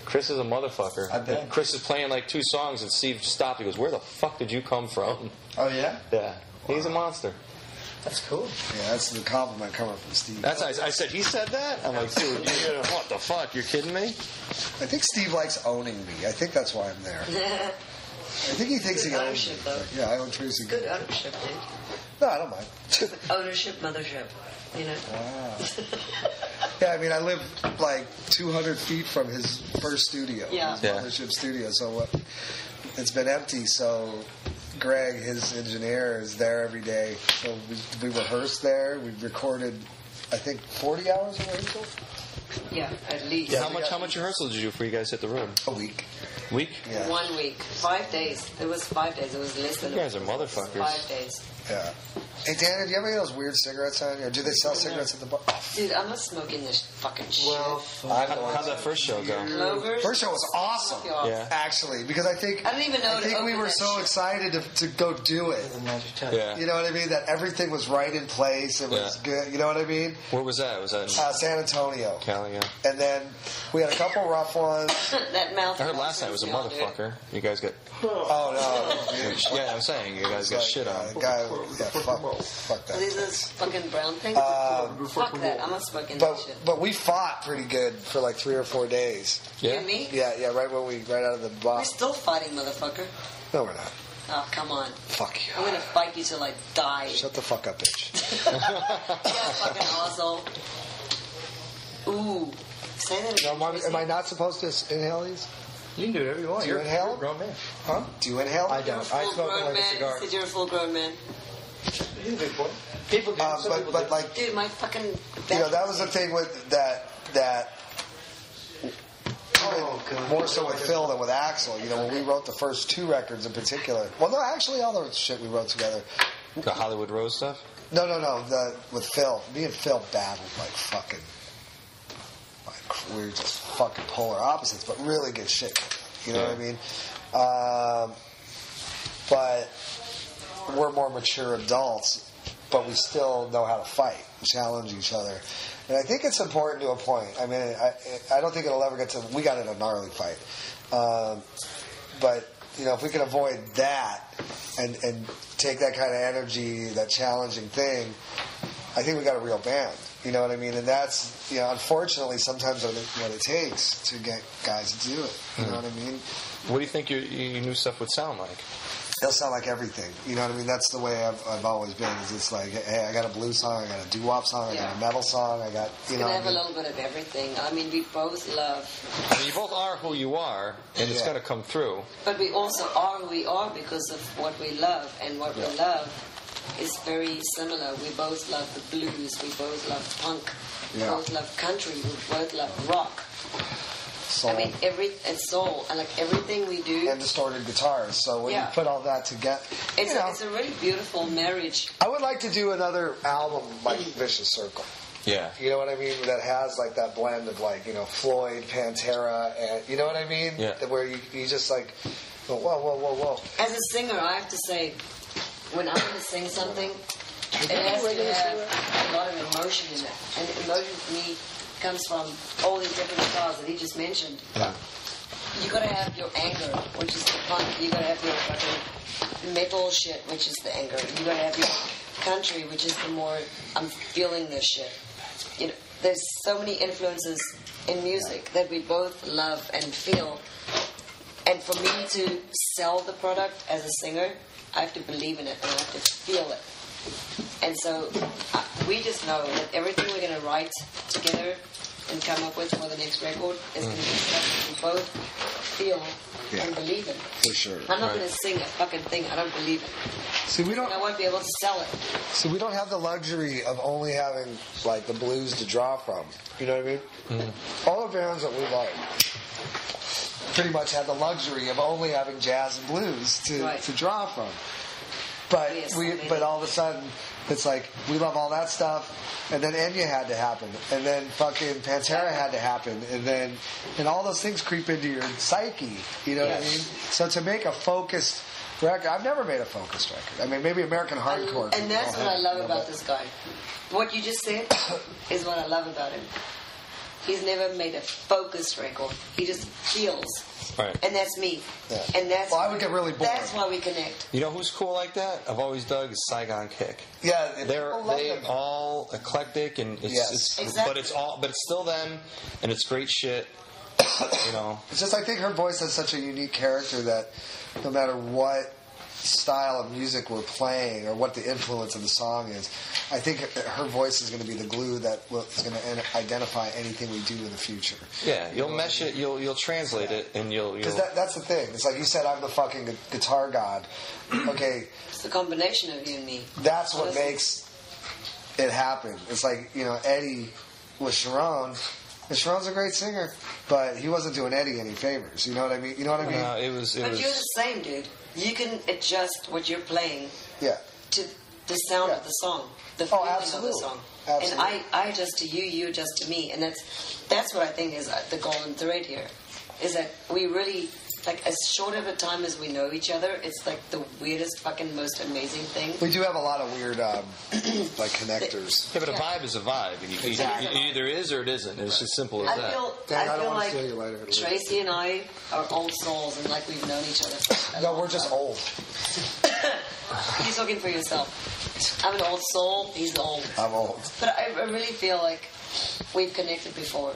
Chris is a motherfucker. I bet. And Chris is playing like 2 songs and Steve stopped. He goes, "Where the fuck did you come from?" Oh, yeah? Yeah. He's a monster. That's cool. Yeah, that's the compliment coming from Steve. That's I said, he said that? I'm like, dude, what the fuck? You're kidding me? I think Steve likes owning me. I think that's why I'm there. I think he thinks Good he owns ownership, me. though. Yeah, I own Tracii. Good ownership, dude. No, I don't mind. Ownership, mothership. Wow. Yeah, I mean, I live like 200 feet from his first studio, Yeah. his Yeah. mothership studio. So it's been empty. So Greg, his engineer, is there every day. So we rehearsed there. We recorded, I think, 40 hours of rehearsal Yeah, at least. Yeah. How much rehearsal did you do before you guys hit the road? a week. Week? Yeah. 1 week. 5 days. It was 5 days. It was less than You guys are motherfuckers. 5 days. Yeah. Hey, Dana, do you have any of those weird cigarettes on you? Or do they sell cigarettes at the bar? Dude, I'm not smoking this fucking shit. How'd that first show go? Clovers? First show was awesome. Yeah. Actually, because I think I don't even know I to think we open were that so shit. excited to go do it. The magic touch. Yeah. You know what I mean? That everything was right in place. It was good. You know what I mean? Where was that? Was that in San Antonio. Cali? Yeah. And then we had a couple rough ones. That mouth. I heard last night was a motherfucker. You guys got. Oh no! Dude. Yeah, I'm saying you guys got shit on. Fuck that. These are fucking brown things. Fuck that. I'm not smoking that shit. But we fought pretty good for like 3 or 4 days. You Yeah. and me? Yeah, right out of the We're box. still fighting, motherfucker. No, we're not. Oh, come on. Fuck you. I'm gonna fight you till I die. Shut the fuck up, bitch. Yeah, fucking asshole. Ooh. Say that again. Am I not supposed to inhale these? You can do whatever you want. Do you You're inhale? a grown man. Huh? Do you inhale? I You're a don't. I smoke full-grown like a man. cigar. Said you're a full-grown man. He's a big boy. People do. Some people But do. like, Dude, my fucking... that was the thing with that. Oh, God. More so with Phil than with Axl. When we wrote the first 2 records in particular. Well, no, actually, all the shit we wrote together. The Hollywood Rose stuff? No. With Phil, me and Phil battled like fucking. Like we were just fucking polar opposites, but really good shit. You know what I mean? But we're more mature adults, but we still know how to fight and challenge each other. And I think it's important to a point. I mean, I don't think it'll ever get to. We got in a gnarly fight, but if we can avoid that and take that kind of energy, that challenging thing, I think we got a real band. You know what I mean? And that's unfortunately sometimes what it takes to get guys to do it. You know what I mean? What do you think your new stuff would sound like? It'll sound like everything. You know what I mean? That's the way I've always been. Is it's like, hey, I got a blues song, I got a doo-wop song, I got a metal song, I got It's gonna have a little bit of everything. I mean, we both love, I mean, you both are who you are, and it's going to come through. but we also are who we are because of what we love, and what we love is very similar. We both love the blues. We both love punk. We both love country. We both love rock. soul. I mean, and soul, and like everything we do. And distorted guitars. So when you put all that together, it's a really beautiful marriage. I would like to do another album like Vicious Circle. Yeah. You know what I mean? That has like that blend of like, Floyd, Pantera, and you know what I mean? Yeah. Where you just like, go, whoa. As a singer, I have to say, when I'm going to sing something, it has to have a lot of emotion in it. And the emotion for me comes from all these different styles that he just mentioned. Yeah. You got to have your anger, which is the punk. You got to have your fucking metal shit, which is the anger. You got to have your country, which is the more I'm feeling this shit. There's so many influences in music that we both love and feel. And for me to sell the product as a singer, I have to believe in it and I have to feel it. And so we just know that everything we're going to write together and come up with for the next record is going to be stuff that we both feel and believe in. For sure. I'm not going to sing a fucking thing I don't believe in. See, I won't be able to sell it. So we don't have the luxury of only having like the blues to draw from. You know what I mean? Mm-hmm. All the bands that we like pretty much have the luxury of only having jazz and blues to draw from. But but all of a sudden it's like we love all that stuff, and then Enya had to happen, and then fucking Pantera had to happen, and all those things creep into your psyche. You know what I mean? So to make a focused record, I've never made a focused record. I mean, maybe American hardcore. And that's what I love about this guy. What you just said is what I love about him. He's never made a focused record. He just feels. Right. And that's me. Yeah. And that's I would get really bored. That's why we connect. You know who's cool like that? I've always dug is Saigon Kick. Yeah, they're all eclectic and it's exactly. but it's still them and it's great shit. It's just I think her voice has such a unique character that no matter what style of music we're playing or what the influence of the song is, I think her voice is going to be the glue that is going to identify anything we do in the future. Yeah, you'll mesh it, you'll translate it, and you'll. Because that's the thing. It's like you said, I'm the fucking guitar god. Okay. It's the combination of you and me. That's what makes it happen. It's like, Eddie with Sharon. And Sharon's a great singer, but he wasn't doing Eddie any favors. You know what I mean? No, it was. But you're the same, dude. You can adjust what you're playing. Yeah. To the sound of the song, the feeling of the song. Absolutely. And I adjust to you, you adjust to me, and that's what I think is the golden thread here, is that we really, like, as short of a time as we know each other, it's like the weirdest, fucking, most amazing thing. We do have a lot of weird, like, connectors. Yeah, but a vibe is a vibe. And it either is or it isn't. It's as simple as that. I feel like Tracii and I are old souls, and like we've known each other. No, we're just old. You're talking for yourself. I'm an old soul. He's old. I'm old. But I really feel like we've connected before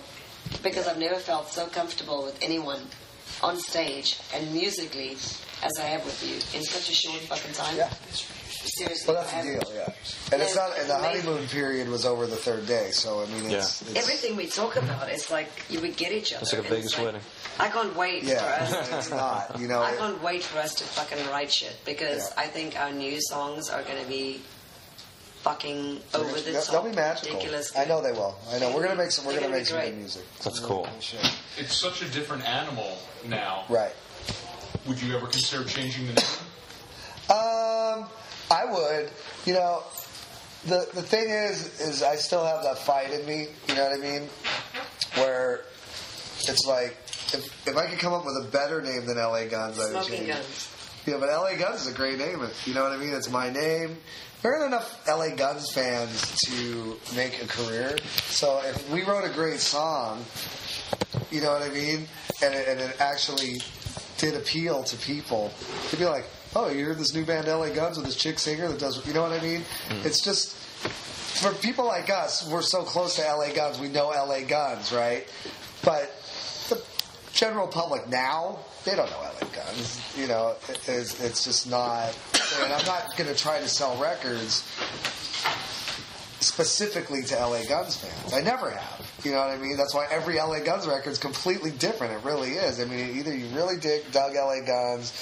because I've never felt so comfortable with anyone on stage and musically as I have with you in such a short fucking time. Yeah. Seriously. Well, that's the deal, yeah. And it's not. And the honeymoon period was over the third day, so I mean, it's everything we talk about. It's like you would get each other. It's like a Vegas wedding. I can't wait for us. It's not. I can't wait for us to fucking write shit because I think our new songs are going to be fucking over the top. They'll be magical. Ridiculous. I know they will. I know we're going to make some. We're going to make some good music. That's cool. It's such a different animal now. Right. Would you ever consider changing the name? I would. The thing is I still have that fight in me. You know what I mean? Where it's like if I could come up with a better name than LA Guns, I would change it. Yeah, but LA Guns is a great name. You know what I mean? It's my name. There aren't enough LA Guns fans to make a career. So if we wrote a great song, you know what I mean, and it actually did appeal to people, to be like, oh, you heard this new band LA Guns with this chick singer that does, you know what I mean? It's just, for people like us, we're so close to LA Guns, we know LA Guns, right? But the general public now, they don't know LA Guns. It's just not, and I'm not going to try to sell records specifically to LA Guns fans. I never have. You know what I mean? That's why every LA Guns record is completely different. It really is. I mean, either you really dug LA Guns,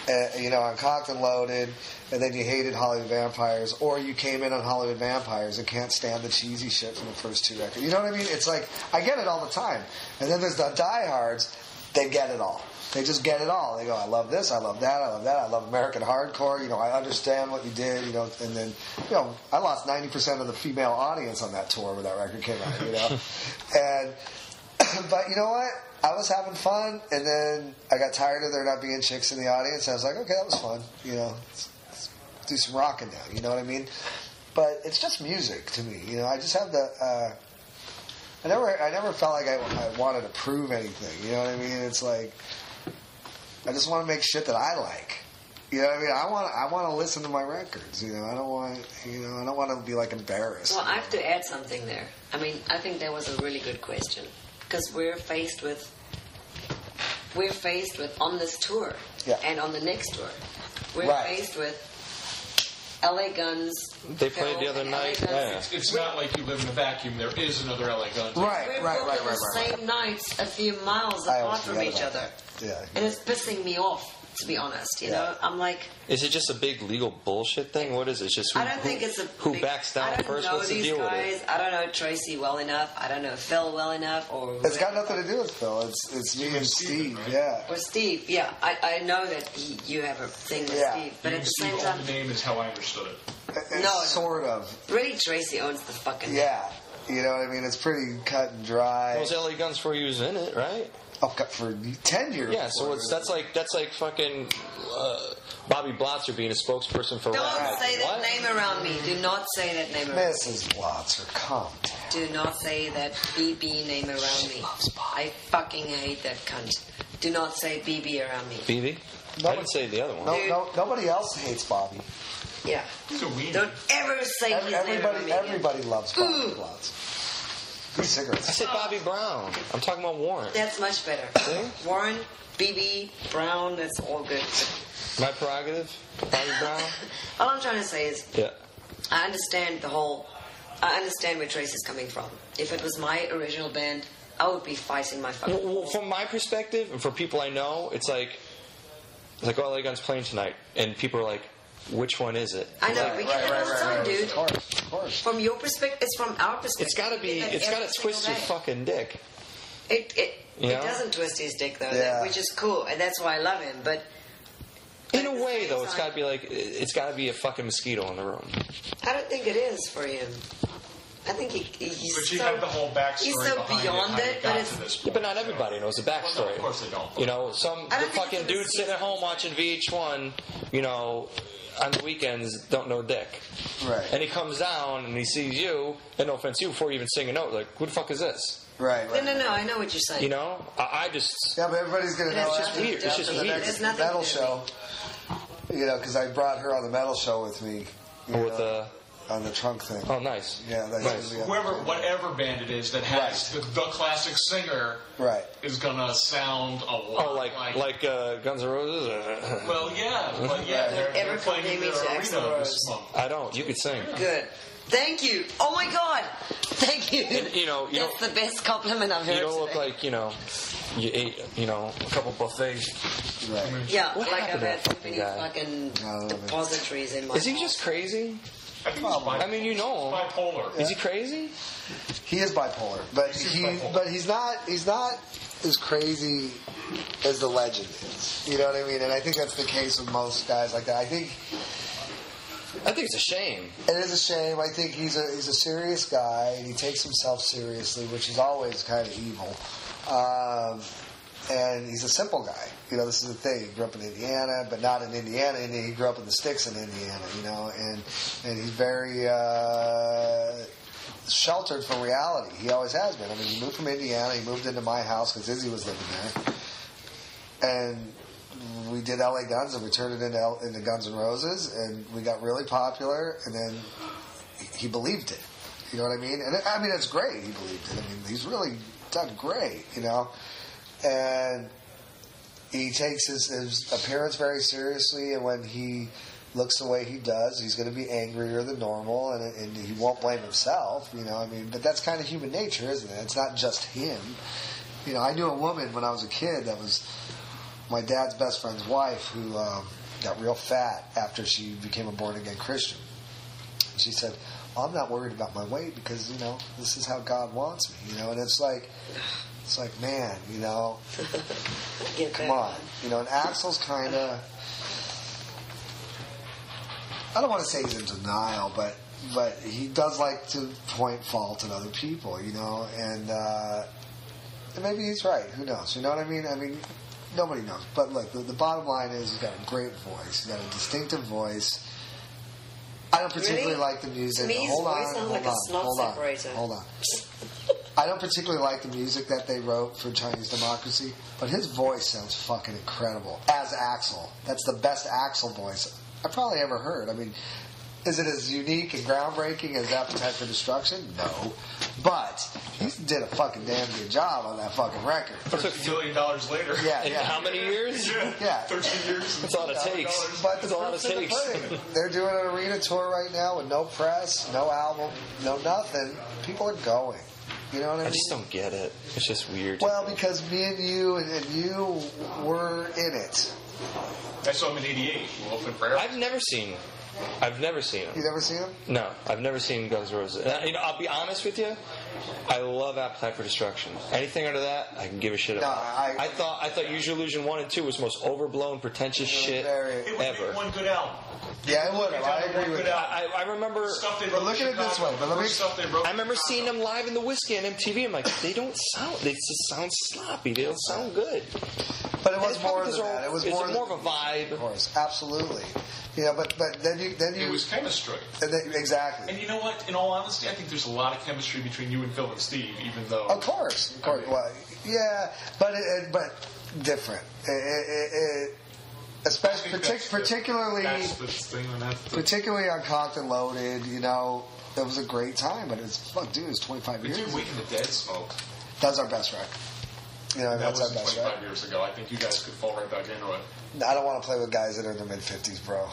on Cocked and Loaded, and then you hated Hollywood Vampires, or you came in on Hollywood Vampires and can't stand the cheesy shit from the first two records. You know what I mean? It's like, I get it all the time. And then there's the diehards, they get it all. They just get it all. They go, I love this, I love that, I love that, I love American hardcore, I understand what you did, and then, I lost 90% of the female audience on that tour when that record came out, And, but you know what? I was having fun, and then I got tired of there not being chicks in the audience. I was like, okay, that was fun. Let's do some rocking now. You know what I mean? But it's just music to me. I just have the. I never felt like I wanted to prove anything. You know what I mean? It's like I just want to make shit that I like. You know what I mean? I want to listen to my records. I don't want. I don't want to be like embarrassed. Well, I have to add something there. I mean, I think that was a really good question. Because we're faced with on this tour and on the next tour, we're faced with LA Guns. They played the other night. Yeah. It's not like you live in a vacuum. There is another LA Guns. Right. The same nights, a few miles apart from each other. Yeah. And it's pissing me off, to be honest. I'm like, is it just a big legal bullshit thing? What is it? It's just I don't think it's a who backs down first. What's the deal with it? I don't know Tracii well enough. I don't know Phil well enough. It's got nothing to do with Phil. It's me and Steve. Yeah. Or Steve. Yeah. I know that you have a thing with Steve, but at the same time, the name is how I understood it. No, sort of. Really, Tracii owns the fucking. Yeah. You know what I mean? It's pretty cut and dry. Those LA Guns for you was in it, right? For 10 years. Yeah, so that's like fucking Bobby Blotzer being a spokesperson for Don't rap. say that name around me. Do not say that name around me. Mrs. Blotzer, calm down. Do not say that BB name around me. I fucking hate that cunt. Do not say BB around me. BB? I didn't say the other one. Nobody else hates Bobby. Yeah. So we Don't ever say his name around me. Everybody loves Bobby Blotzer. Cigarettes. I said Bobby Brown. I'm talking about Warren. That's much better. See? Warren, BB, Brown, that's all good. My prerogative? Bobby Brown? All I'm trying to say is, Yeah. I understand where Tracy's coming from. If it was my original band, I would be fighting my fucking. Well, from my perspective, and from people I know, it's like, oh, LA Guns playing tonight, and people are like, which one is it? I know, we get it all the time, dude. Of course. From your perspective, it's from our perspective. It's got to twist your fucking dick. It doesn't twist his dick though, which is cool, and that's why I love him. But in a way, though, it's got to be like it's got to be a fucking mosquito in the room. I don't think it is for him. I think he's But you so, have the whole backstory. he's so behind beyond it, it, but it's. Yeah, but not everybody knows the backstory. Well, no, of course they don't. Some I the don't think fucking it's a dude sitting at home watching VH1, on the weekends don't know dick. Right. And he comes down and he sees you, and no offense to you, before you even sing a note, like, who the fuck is this? Right. No, I know what you're saying. I just. Yeah, but everybody's going to know It's just after weird. It's just the weird. next There's nothing metal to do. show. Because I brought her on the metal show with me. On the trunk thing. Oh, nice. Yeah, that's Nice. Whatever band it is that has the classic singer is gonna sound a lot like Guns N' Roses? Well, yeah, but they're Ever playing compare in me their to arena Axl Rose? this month. I don't. You could sing. Good. Thank you. Oh my God. Thank you. And, That's the best compliment I've heard. You don't look today. like, you ate, a couple buffets. Right. Yeah, What like happened I've to had that too many fucking fucking depositories in my Is he house. just crazy? I think he's I mean, you know him. bipolar. Is he crazy? He is bipolar, but he's not as crazy as the legend is. You know what I mean? And I think that's the case with most guys like that. I think it's a shame. it is a shame. I think he's a serious guy, and he takes himself seriously, which is always kind of evil. And he's a simple guy. This is the thing. He grew up in Indiana, but not in Indiana. He grew up in the sticks in Indiana, and he's very sheltered from reality. He always has been. I mean, he moved from Indiana. He moved into my house because Izzy was living there. And we did LA Guns, and we turned it into Guns N' Roses, and we got really popular, and then he believed it. You know what I mean? And I mean, it's great he believed it. I mean, he's really done great, And he takes his appearance very seriously, and when he looks the way he does, he's going to be angrier than normal, and he won't blame himself, I mean, but that's kind of human nature, isn't it? It's not just him. I knew a woman when I was a kid that was my dad's best friend's wife, who got real fat after she became a born-again Christian. And she said, I'm not worried about my weight because, this is how God wants me, and it's like, man, come on. And Axel's kind of, I don't want to say he's in denial, but he does like to point fault at other people, and maybe he's right. Who knows? You know what I mean? I mean, nobody knows. But look, the bottom line is he's got a great voice. He's got a distinctive voice. I don't particularly like the music. Hold on. I don't particularly like the music that they wrote for Chinese Democracy, but his voice sounds fucking incredible as Axel. That's the best Axel voice I probably ever heard. I mean, is it as unique and groundbreaking as Appetite for Destruction? No. But he did a fucking damn good job on that fucking record. $13 million later. Yeah. In how many years? Yeah. 13 years. That's all it takes. But that's all it takes. They're doing an arena tour right now with no press, no album, no nothing. People are going. You know what I mean? I just don't get it. It's just weird. Well, because me and you were in it. I saw him in '88. We'll open prayer. I've never seen him. You never seen him? No, I've never seen Guns N' Roses. I'll be honest with you. I love Appetite for Destruction. Anything under that, I can give a shit about. I thought Use Your Illusion 1 and 2 was the most overblown, pretentious shit it would ever. Be one good album. Yeah, it would have. I agree with that. I remember. But look at it this way. I remember seeing them live in the Whiskey on MTV. I'm like, they don't sound. They just sound sloppy. They don't sound good. But it was more than that. It was more of a vibe. Of course, absolutely. But then you. It was chemistry. Exactly. And you know what? In all honesty, I think there's a lot of chemistry between you and Phil and Steve, even though. Of course. Well, yeah, but different. Especially, particularly on Cocked and Loaded, that was a great time. But it's 25 years. Dude, Week of the Dead smoke. That's our best record. That's our best 25 years ago. I think you guys could fall right back into it. I don't want to play with guys that are in their mid-50s, bro.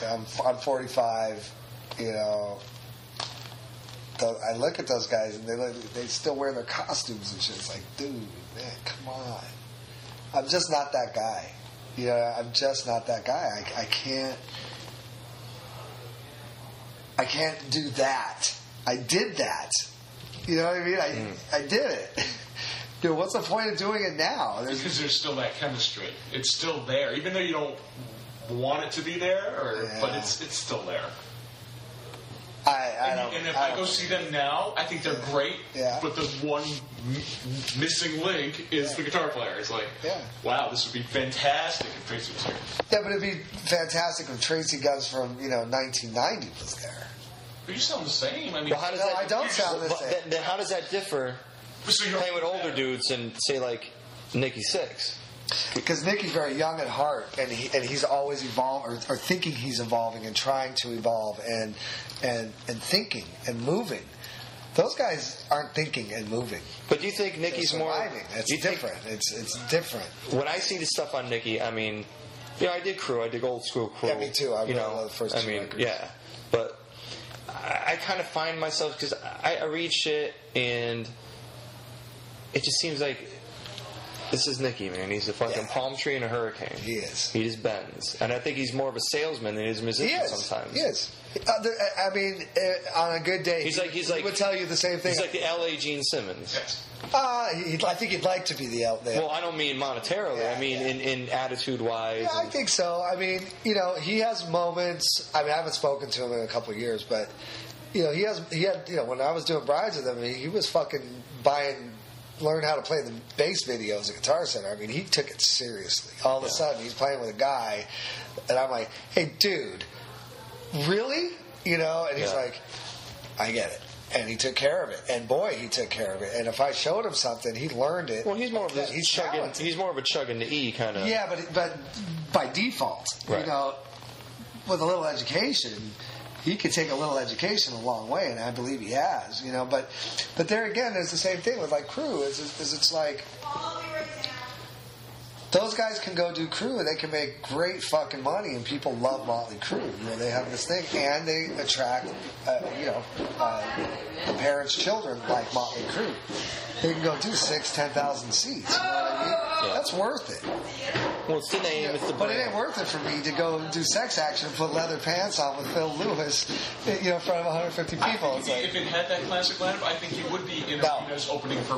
I'm 45. I look at those guys and they still wear their costumes and shit. It's like, dude, man, come on. I'm just not that guy. I'm just not that guy. I can't do that. I did that. You know what I mean? I did it. Dude, what's the point of doing it now? Because there's still that chemistry. It's still there, even though you don't want it to be there. But it's still there. And if I go see them now, I think they're great. Yeah. But the one missing link is the guitar player. It's like, wow, this would be fantastic if Tracii was here. Yeah, but it'd be fantastic if Tracii Guns from 1990 was there. But you sound the same. I mean, well, how does that? I don't sound the same. Then how does that differ? Playing with older dudes and say like Nikki Sixx. Because Nicky's very young at heart, and he's always evolving or thinking he's evolving and trying to evolve and thinking and moving. Those guys aren't thinking and moving. But do you think Nicky's more? It's different. It's different. When I see the stuff on Nicky, I mean, I dig Crew. I dig old school Crew. Yeah, me too. I really love the first two records. Yeah, but I kind of find myself because I read shit and it just seems like. This is Nicky, man. He's a fucking palm tree in a hurricane. He is. He just bends. And I think he's more of a salesman than he's a musician sometimes. He is. I mean, on a good day, he would tell you the same thing. He's like the L.A. Gene Simmons. Yes. I think he'd like to be the L.A. Well, I don't mean monetarily. I mean in attitude-wise. Yeah, I think so. I mean, he has moments. I mean, I haven't spoken to him in a couple of years, but, he had, when I was doing brides with him, he was fucking learn how to play the bass videos at Guitar Center. I mean, he took it seriously. All of a sudden, he's playing with a guy, and I'm like, hey, dude, really? And he's like, I get it. And he took care of it. And boy, he took care of it. And if I showed him something, he learned it. Well, he's more of he's more of a chugging the E kind of. Yeah, but by default, right. With a little education, he could take a little education a long way, and I believe he has, But there again, there's the same thing with like Crew. It's like those guys can go do Crew, and they can make great fucking money, and people love Motley Crue. They have this thing, and they attract, parents' children like Motley Crue. They can go do 6,000-10,000 seats. You know what I mean? That's worth it. Well, it's the name. It's the But it brand. ain't worth it for me to go do sex action and put leather pants on with Phil Lewis, in front of 150 people. It's like, If it had that classic lineup, I think you would be in arenas opening for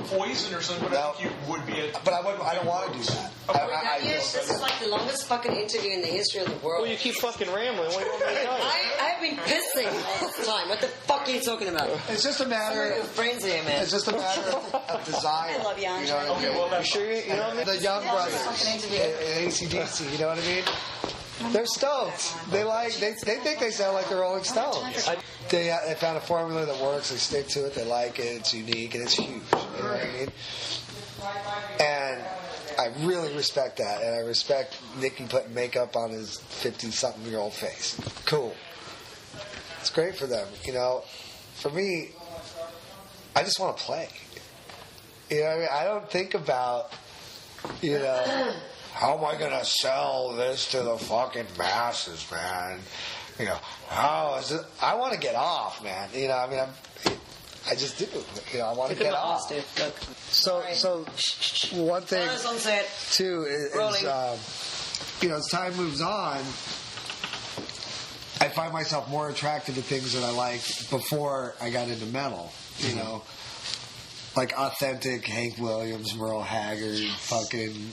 Poison or something. But I think you would be. But I don't want to do that. This is like the longest fucking interview in the history of the world. Well, you keep fucking rambling. What do you want me to tell you? I've been pissing all this time. What the fuck are you talking about? It's just a matter. Some of your friends here, man. It's just a matter of desire. I love you, Andre. You know what I mean? Okay, well, You sure you know what I mean? The Young Brothers in AC/DC. You know what I mean? They're stoked. They think they sound like the Rolling Stones. They found a formula that works. They stick to it. They like it. It's unique and it's huge. You know what I mean? And I really respect that, and I respect Nicky putting makeup on his 50-something-year-old face. Cool. It's great for them. For me, I just want to play. You know what I mean? I don't think about, how am I going to sell this to the fucking masses, man? How is it? I want to get off, man. I just do. I want to get off. So one thing too is as time moves on, I find myself more attracted to things that I liked before I got into metal. Like authentic Hank Williams, Merle Haggard, fucking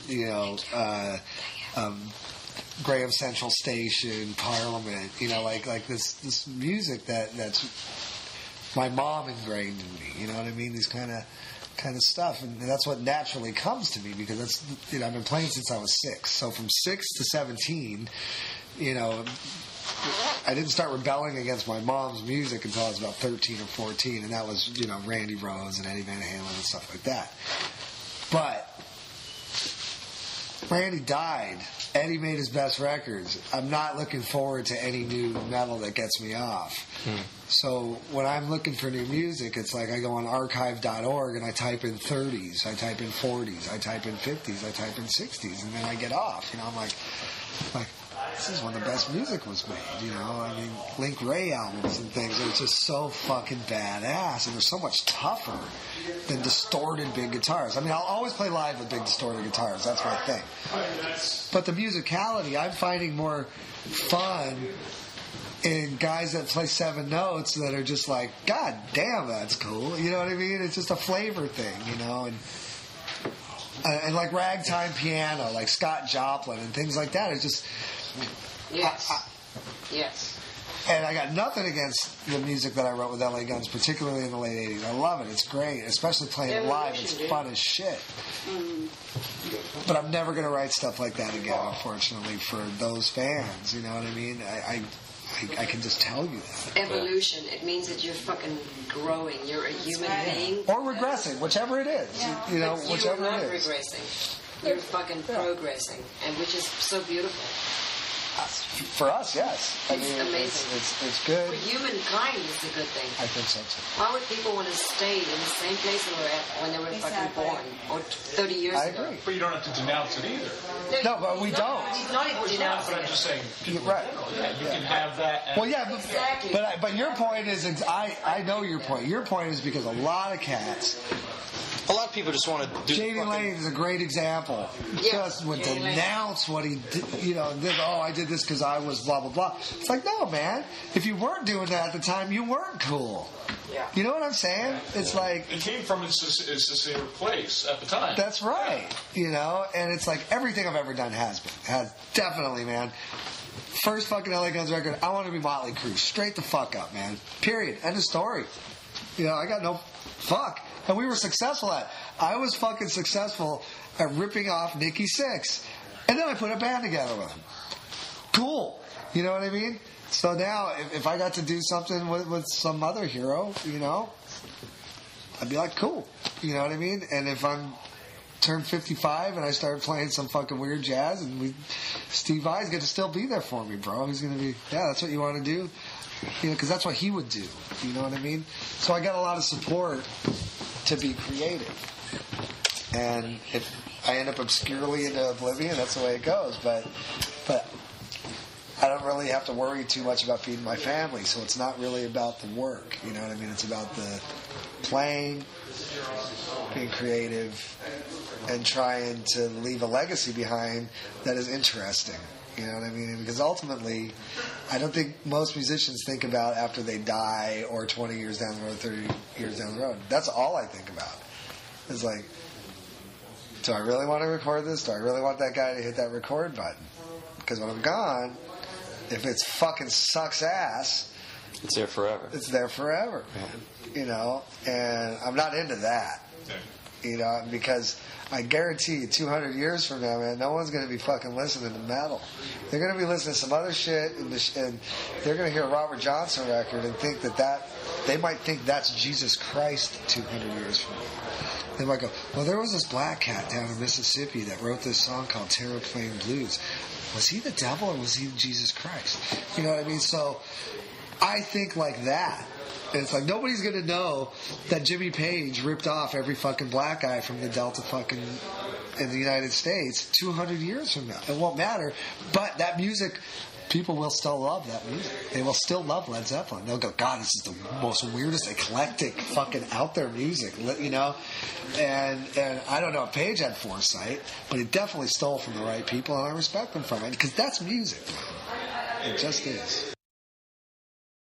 Graham Central Station, Parliament. Like this music that's my mom ingrained in me. You know what I mean? These kind of stuff, and that's what naturally comes to me because that's I've been playing since I was 6. So from 6 to 17, I didn't start rebelling against my mom's music until I was about 13 or 14, and that was Randy Rhoads and Eddie Van Halen and stuff like that. But Randy died. Eddie made his best records. I'm not looking forward to any new metal that gets me off. So when I'm looking for new music, it's like I go on archive.org and I type in 30s, I type in 40s, I type in 50s, I type in 60s, and then I get off. I'm like, this is when the best music was made, Link Ray albums and things are just so fucking badass, and they're so much tougher than distorted big guitars. I'll always play live with big distorted guitars, that's my thing. But the musicality, I'm finding more fun in guys that play 7 notes that are just like, God damn, that's cool. You know what I mean? It's just a flavor thing, and like ragtime piano, like Scott Joplin and things like that. It's just... Yes. And I got nothing against the music that I wrote with LA Guns, particularly in the late 80s. I love it. It's great, especially playing it live. It's fun as shit. But I'm never going to write stuff like that again, unfortunately, for those fans. You know what I mean? I can just tell you that. Evolution. It means that you're fucking growing. You're a human being. Or regressing, whichever it is. Yeah. Whichever you're not it is. regressing. You're fucking progressing, and which is so beautiful. For us, yes. It's amazing. It's good. For humankind, it's a good thing. I think so too. Why would people want to stay in the same place they were at when they were fucking born, or 30 years I ago? agree. But you don't have to denounce it either. No, but we don't. He's not even denouncing But I'm it. just saying, Right. you can have that. Well, yeah, Exactly. but your point is, I know your point. Your point is because a lot of cats. A lot of people just want to do. J.D. Lane is a great example. Just would denounce what he did, I did this because I was blah, blah, blah. It's like, no, man. If you weren't doing that at the time, you weren't cool. Yeah. You know what I'm saying? It's like... It came from its sincere place at the time. That's right. And it's like everything I've ever done has definitely, man. First fucking LA Guns record, I want to be Motley Crue. Straight the fuck up, man. Period. End of story. I got no fuck. And we were successful at it. I was fucking successful at ripping off Nicky Sixx. And then I put a band together with him. Cool. You know what I mean? So now, if I got to do something with some other hero, I'd be like, cool. You know what I mean? And if I'm turned 55 and I start playing some fucking weird jazz, and Steve Vai's going to still be there for me, bro. He's going to be, that's what you want to do? Because that's what he would do. You know what I mean? So I got a lot of support to be creative. And if I end up obscurely into oblivion, that's the way it goes. But I don't really have to worry too much about feeding my family, so it's not really about the work. You know what I mean? It's about the playing, being creative, and trying to leave a legacy behind that is interesting. You know what I mean? Because ultimately, I don't think most musicians think about after they die or 20 years down the road, 30 years down the road. That's all I think about. It's like, do I really want to record this? Do I really want that guy to hit that record button? Because when I'm gone, if it's fucking sucks ass, it's there forever. It's there forever. Yeah. You know? And I'm not into that. You know, because I guarantee you 200 years from now, man, no one's going to be fucking listening to metal. They're going to be listening to some other shit, and they're going to hear a Robert Johnson record and think that they might think that's Jesus Christ 200 years from now. They might go, well, there was this black cat down in Mississippi that wrote this song called Terror Plain Blues. Was he the devil or was he Jesus Christ? You know what I mean? So I think like that. And it's like nobody's going to know that Jimmy Page ripped off every fucking black guy from the Delta fucking in the United States 200 years from now. It won't matter. But that music, people will still love that music. They will still love Led Zeppelin. They'll go, God, this is the most weirdest, eclectic, fucking out there music, you know? And I don't know if Page had foresight, but he definitely stole from the right people, and I respect him for it because that's music. It just is.